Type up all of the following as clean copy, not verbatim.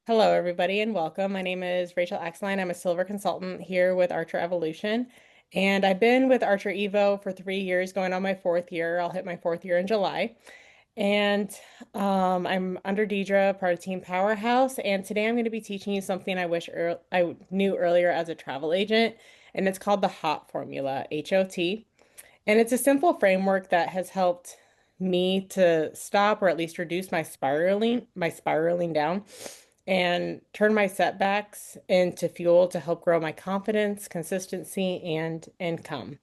Hello, everybody, and welcome. My name is Rachel Axline. I'm a silver consultant here with Archer Evolution, and I've been with Archer Evo for 3 years, going on my fourth year. I'll hit my fourth year in July. And I'm under Deidre, part of Team Powerhouse, and today I'm going to be teaching you something I wish I knew earlier as a travel agent, and it's called the HOT formula, H-O-T. And it's a simple framework that has helped me to stop or at least reduce my spiraling down and turn my setbacks into fuel to help grow my confidence, consistency, and income.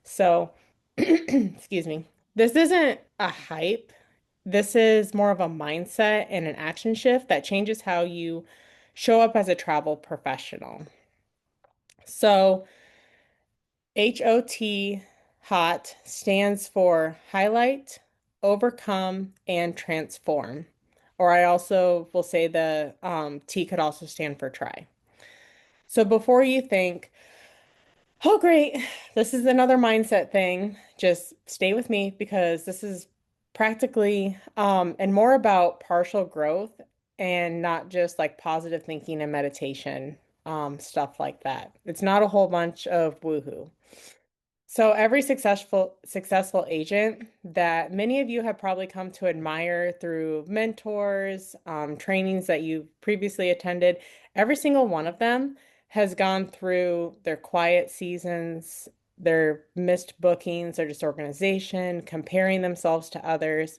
So, excuse me. This isn't a hype. This is more of a mindset and an action shift that changes how you show up as a travel professional. So, HOT, HOT stands for highlight, overcome, and transform. Or I also will say the T could also stand for try. So before you think, oh, great, this is another mindset thing, just stay with me because this is practically and more about partial growth and not just like positive thinking and meditation, stuff like that. It's not a whole bunch of woohoo. So every successful agent that many of you have probably come to admire through mentors, trainings that you previously attended, every single one of them has gone through their quiet seasons, their missed bookings, their disorganization, comparing themselves to others,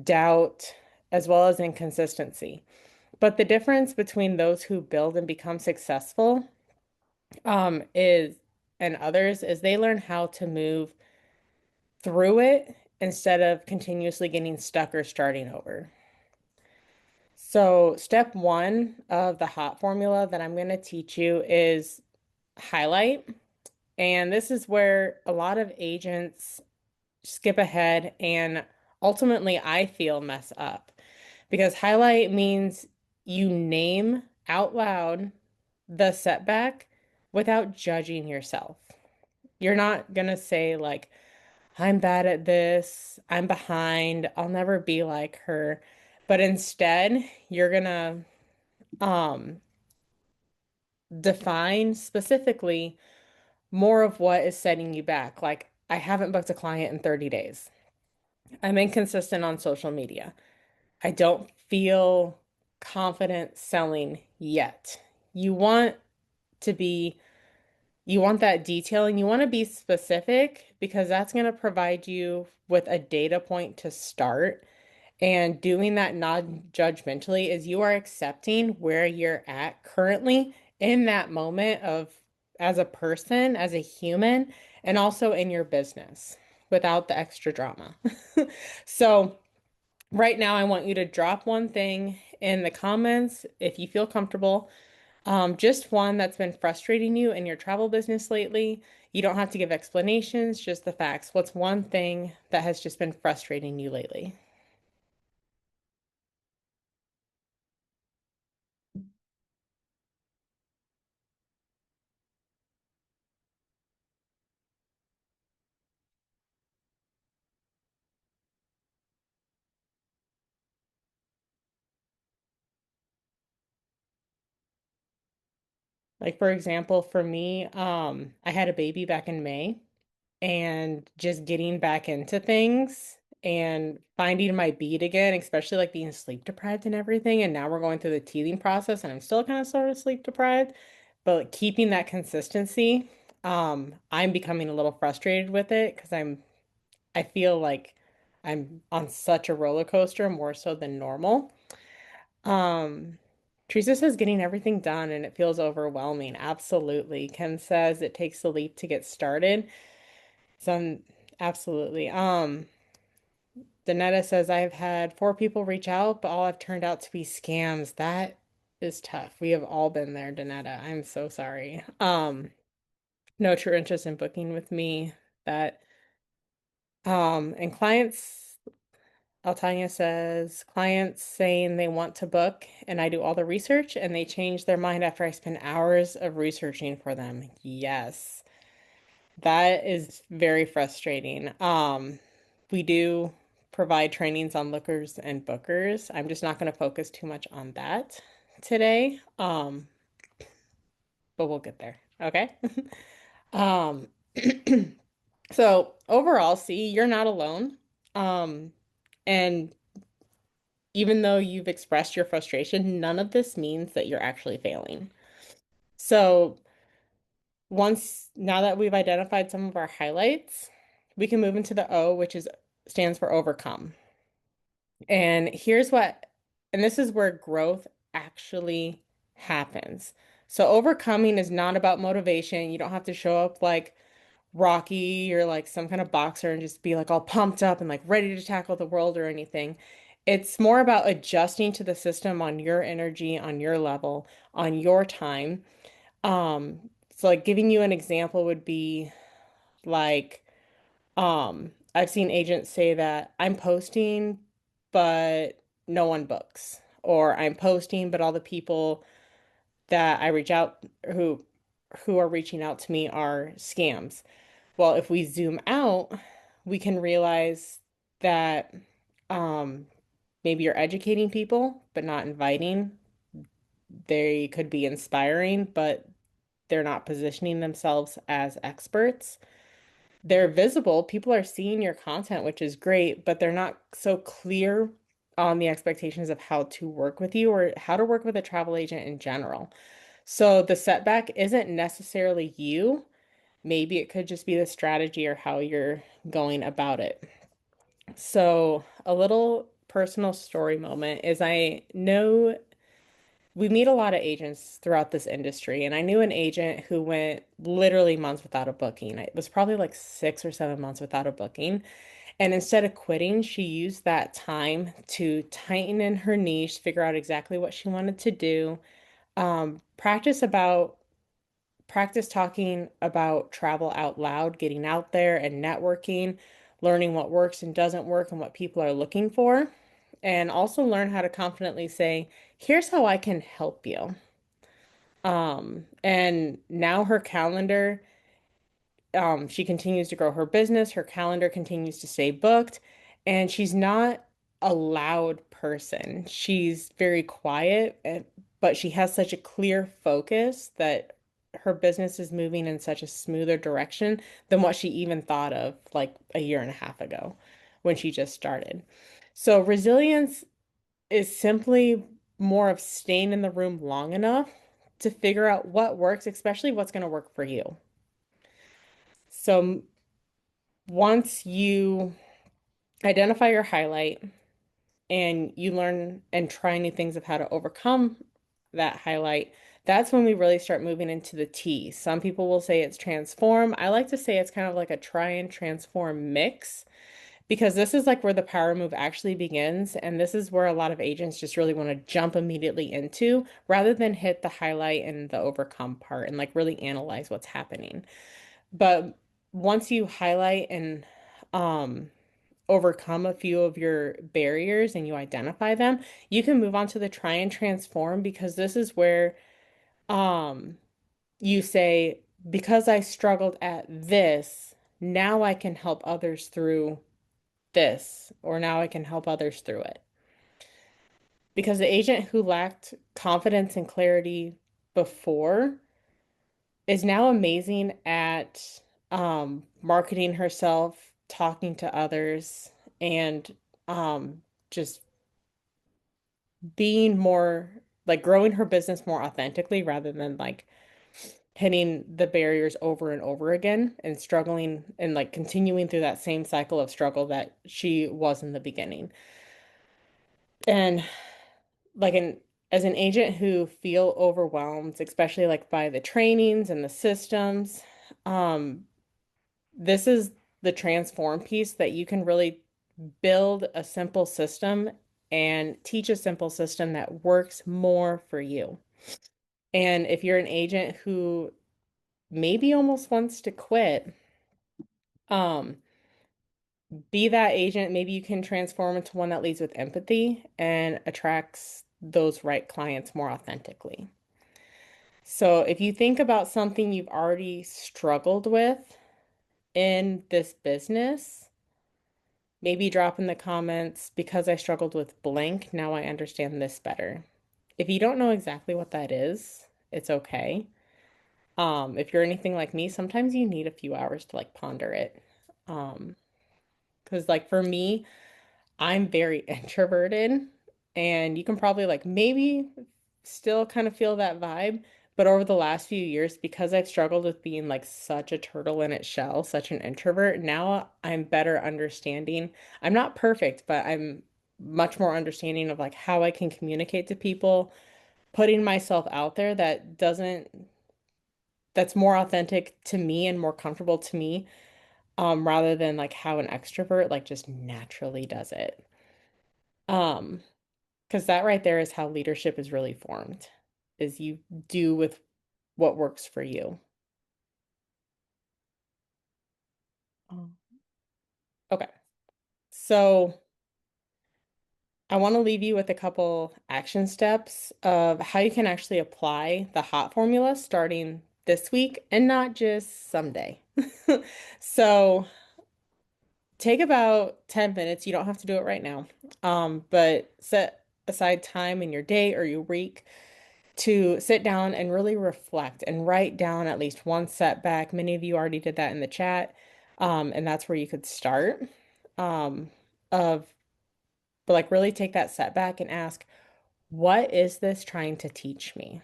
doubt, as well as inconsistency. But the difference between those who build and become successful is and others is they learn how to move through it instead of continuously getting stuck or starting over. So, step one of the hot formula that I'm going to teach you is highlight. And this is where a lot of agents skip ahead and ultimately I feel mess up because highlight means you name out loud the setback without judging yourself. You're not gonna say like, I'm bad at this, I'm behind, I'll never be like her. But instead, you're gonna um define specifically more of what is setting you back. Like, I haven't booked a client in 30 days. I'm inconsistent on social media. I don't feel confident selling yet. You want to be You want that detail and you want to be specific because that's going to provide you with a data point to start. And doing that non-judgmentally is you are accepting where you're at currently in that moment of as a person, as a human, and also in your business without the extra drama. So, right now, I want you to drop one thing in the comments if you feel comfortable. Just one that's been frustrating you in your travel business lately. You don't have to give explanations, just the facts. What's one thing that has just been frustrating you lately? Like, for example, for me, I had a baby back in May and just getting back into things and finding my beat again, especially like being sleep deprived and everything. And now we're going through the teething process and I'm still kind of sort of sleep deprived, but like, keeping that consistency, I'm becoming a little frustrated with it because I feel like I'm on such a roller coaster more so than normal. Um, Teresa says getting everything done and it feels overwhelming. Absolutely. Ken says it takes a leap to get started. So absolutely. Danetta says I've had 4 people reach out, but all have turned out to be scams. That is tough. We have all been there, Danetta. I'm so sorry. No true interest in booking with me. That and clients Altanya says, clients saying they want to book and I do all the research and they change their mind after I spend hours of researching for them. Yes, that is very frustrating. We do. provide trainings on lookers and bookers. I'm just not going to focus too much on that today. But we'll get there. Okay. Um, so overall, see, you're not alone. Um, and even though you've expressed your frustration, none of this means that you're actually failing. So now that we've identified some of our highlights, we can move into the O, which is stands for overcome. And and this is where growth actually happens. So overcoming is not about motivation. You don't have to show up like Rocky or like some kind of boxer and just be like all pumped up and like ready to tackle the world or anything. It's more about adjusting to the system on your energy, on your level, on your time. So like giving you an example would be like, I've seen agents say that I'm posting, but no one books, or I'm posting, but all the people that I reach out who are reaching out to me are scams. Well, if we zoom out, we can realize that um, maybe you're educating people, but not inviting. They could be inspiring, but they're not positioning themselves as experts. They're visible, people are seeing your content, which is great, but they're not so clear on the expectations of how to work with you or how to work with a travel agent in general. So the setback isn't necessarily you. Maybe it could just be the strategy or how you're going about it. So, a little personal story moment is I know we meet a lot of agents throughout this industry, and I knew an agent who went literally months without a booking. It was probably like 6 or 7 months without a booking. And instead of quitting, she used that time to tighten in her niche, figure out exactly what she wanted to do, um, practice about practice talking about travel out loud, getting out there and networking, learning what works and doesn't work and what people are looking for, and also learn how to confidently say, here's how I can help you. And now her calendar, she continues to grow her business, her calendar continues to stay booked, and she's not a loud person. She's very quiet, but she has such a clear focus that her business is moving in such a smoother direction than what she even thought of like a year and a half ago when she just started. So resilience is simply more of staying in the room long enough to figure out what works, especially what's going to work for you. So once you identify your highlight and you learn and try new things of how to overcome that highlight, that's when we really start moving into the T. Some people will say it's transform. I like to say it's kind of like a try and transform mix because this is like where the power move actually begins. And this is where a lot of agents just really want to jump immediately into rather than hit the highlight and the overcome part and like really analyze what's happening. But once you highlight and um, overcome a few of your barriers and you identify them, you can move on to the try and transform because this is where um, you say, because I struggled at this, now I can help others through this, or now I can help others through it. Because the agent who lacked confidence and clarity before is now amazing at marketing herself, talking to others, and just being more like growing her business more authentically rather than like hitting the barriers over and over again and struggling and like continuing through that same cycle of struggle that she was in the beginning. And like an as an agent who feel overwhelmed, especially like by the trainings and the systems, um, this is the transform piece that you can really build a simple system and teach a simple system that works more for you. And if you're an agent who maybe almost wants to quit, um, be that agent. Maybe you can transform into one that leads with empathy and attracts those right clients more authentically. So if you think about something you've already struggled with in this business, maybe drop in the comments because I struggled with blank. Now I understand this better. If you don't know exactly what that is, it's okay. If you're anything like me, sometimes you need a few hours to like ponder it. Um, because like for me, I'm very introverted, and you can probably like maybe still kind of feel that vibe. But over the last few years, because I've struggled with being like such a turtle in its shell, such an introvert, now I'm better understanding. I'm not perfect, but I'm much more understanding of like how I can communicate to people, putting myself out there that's more authentic to me and more comfortable to me, rather than like how an extrovert like just naturally does it. Um, because that right there is how leadership is really formed, is you do with what works for you. Oh. Okay. So I want to leave you with a couple action steps of how you can actually apply the hot formula starting this week and not just someday. So take about 10 minutes. You don't have to do it right now. But set aside time in your day or your week to sit down and really reflect and write down at least one setback. Many of you already did that in the chat. And that's where you could start. Um, of but like really take that setback and ask, what is this trying to teach me?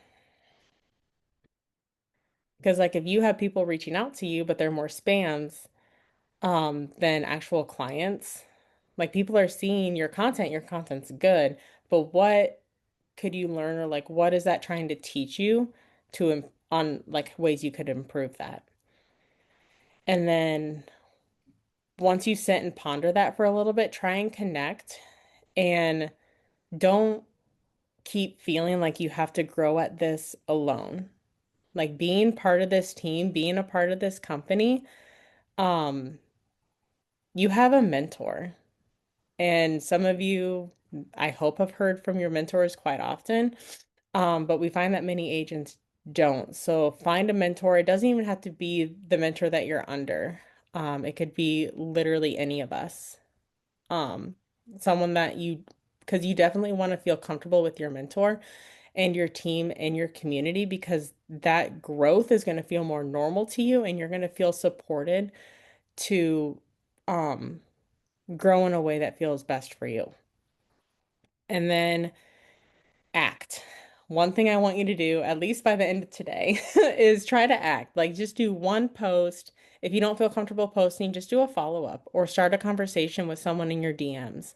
Because like if you have people reaching out to you, but they're more spams than actual clients, like people are seeing your content's good, but what could you learn, or like what is that trying to teach you on like ways you could improve that? And then once you sit and ponder that for a little bit, try and connect, and don't keep feeling like you have to grow at this alone. Like being part of this team, being a part of this company, um, you have a mentor. And some of you, I hope, have heard from your mentors quite often. But we find that many agents don't. So find a mentor. It doesn't even have to be the mentor that you're under. It could be literally any of us. Um, someone that because you definitely want to feel comfortable with your mentor and your team and your community, because that growth is going to feel more normal to you, and you're going to feel supported to um, grow in a way that feels best for you. And then act. One thing I want you to do, at least by the end of today, is try to act. Like just do one post. If you don't feel comfortable posting, just do a follow-up or start a conversation with someone in your DMs.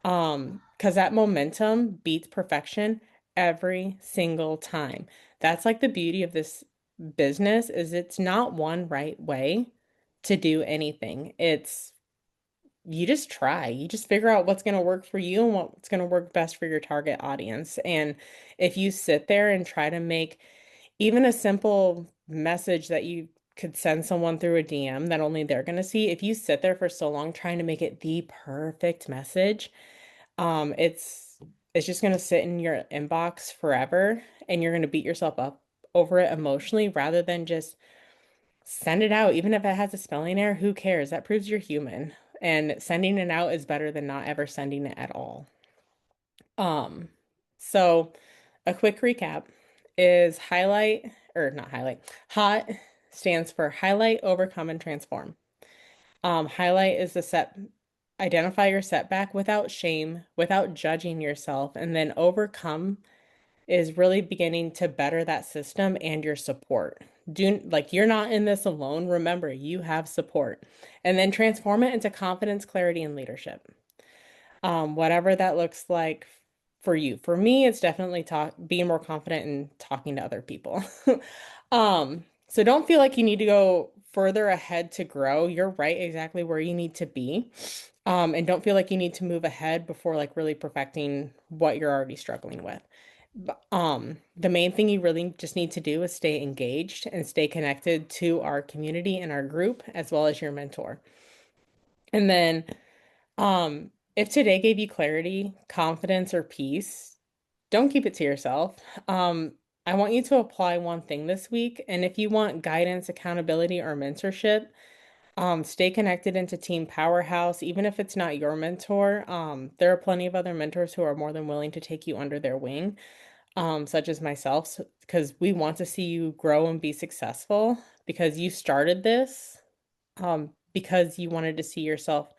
Because that momentum beats perfection every single time. That's like the beauty of this business, is it's not one right way to do anything. It's you just try. You just figure out what's going to work for you and what's going to work best for your target audience. And if you sit there and try to make even a simple message that you could send someone through a DM that only they're going to see, if you sit there for so long trying to make it the perfect message, it's just going to sit in your inbox forever, and you're going to beat yourself up over it emotionally rather than just send it out. Even if it has a spelling error, who cares? That proves you're human. And sending it out is better than not ever sending it at all. Um, so a quick recap is highlight, or not highlight, HOT stands for highlight, overcome, and transform. Highlight is identify your setback without shame, without judging yourself, and then overcome is really beginning to better that system and your support. Do like you're not in this alone. Remember, you have support. And then transform it into confidence, clarity, and leadership. Whatever that looks like for you. For me, it's definitely being more confident in talking to other people. So don't feel like you need to go further ahead to grow. You're right exactly where you need to be. And don't feel like you need to move ahead before like really perfecting what you're already struggling with. The main thing you really just need to do is stay engaged and stay connected to our community and our group, as well as your mentor. And then, if today gave you clarity, confidence, or peace, don't keep it to yourself. I want you to apply one thing this week. And if you want guidance, accountability, or mentorship, Stay connected into Team Powerhouse, even if it's not your mentor. There are plenty of other mentors who are more than willing to take you under their wing, such as myself, because we want to see you grow and be successful because you started this, because you wanted to see yourself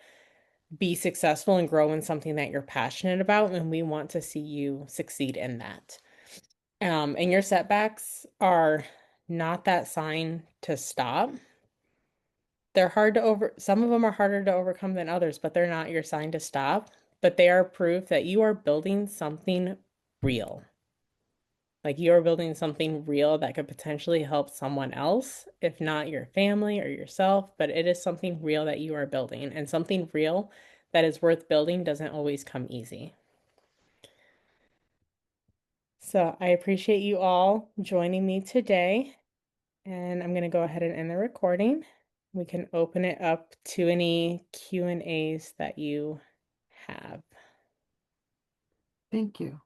be successful and grow in something that you're passionate about, and we want to see you succeed in that. And your setbacks are not that sign to stop. They're hard to some of them are harder to overcome than others, but they're not your sign to stop. But they are proof that you are building something real. Like you are building something real that could potentially help someone else, if not your family or yourself, but it is something real that you are building. And something real that is worth building doesn't always come easy. So I appreciate you all joining me today. And I'm going to go ahead and end the recording. We can open it up to any Q&As that you have. Thank you.